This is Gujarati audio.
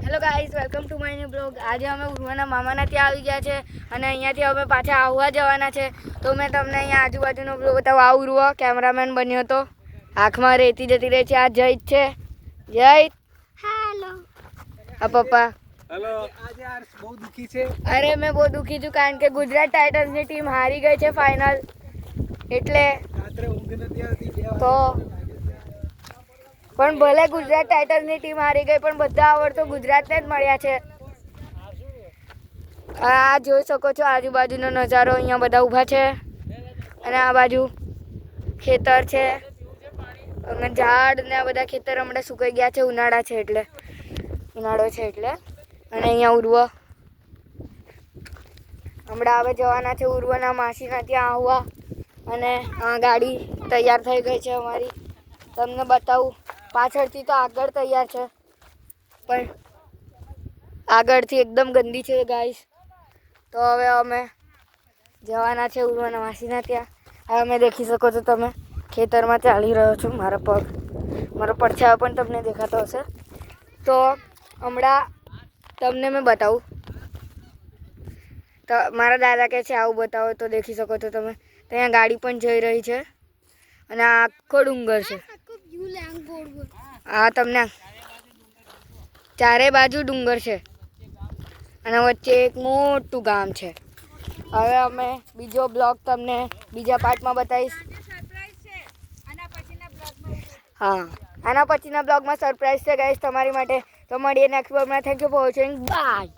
Hello guys, welcome to my new blog. આજે અમે ઉર્વાના મામાના ત્યાં આવી ગયા છે અને અહીંયાથી અમે પાછા આવવા જવાના છે. તો મેં તમને અહીંયા આજુબાજુનો બ્લોગ બતાવું. આ ઉર્વા કેમેરામેન બન્યો હતો. આંખમાં રેતી જતી રહી છે. આ જય છે. જય હેલો. આ પપ્પા હેલો. આજે આર્સ બહુ દુખી છે. અરે મેં બહુ દુખી છું કારણ કે ગુજરાત ટાઇટન્સની ટીમ હારી ગઈ છે ફાઇનલ. એટલે રાત્રે ઊંઘ નથી આવતી. તો પણ ભલે ગુજરાત ટાઇટન્સની ટીમ હારી ગઈ પણ બધા આવડ તો ગુજરાતને જ મળ્યા છે. આ જોઈ શકો છો આજુબાજુનો નજારો. અહીંયા બધા ઊભા છે અને આ બાજુ ખેતર છે અને ઝાડ ને આ બધા ખેતર હમણાં સુકાઈ ગયા છે. ઉનાળો છે એટલે અને અહીંયા ઉર્વા હમણાં હવે જવાના છે ઉર્વાના માસીના ત્યાં આવવા. અને આ ગાડી તૈયાર થઈ ગઈ છે અમારી. તમને બતાવું. પાછળથી તો આગળ તૈયાર છે પણ આગળથી એકદમ ગંદી છે ગાઈસ. તો હવે અમે જવાના છે ઉર્વાના માસીના ત્યાં. હવે અમે દેખી શકો છો તમે ખેતરમાં ચાલી રહ્યો છું. મારો પડછાયો પણ તમને દેખાતો હશે. તો હમણાં તમને મેં બતાવું. તો મારા દાદા કહે છે આવું બતાવો તો દેખી શકો છો તમે. ત્યાં ગાડી પણ જઈ રહી છે અને આ આખો ડુંગર છે. આ તમને ચારે બાજુ ડુંગર છે અને વચ્ચે એક મોટું ગામ છે. હવે અમે બીજો બ્લોગ તમને બીજા પાર્ટમાં બતાવીશ. હા, આના પછીના બ્લોગમાં સરપ્રાઈઝ છે ગાઈસ તમારી માટે. તો મળીએ નેક્સ્ટ બ્લોગમાં. Thank you for watching. By.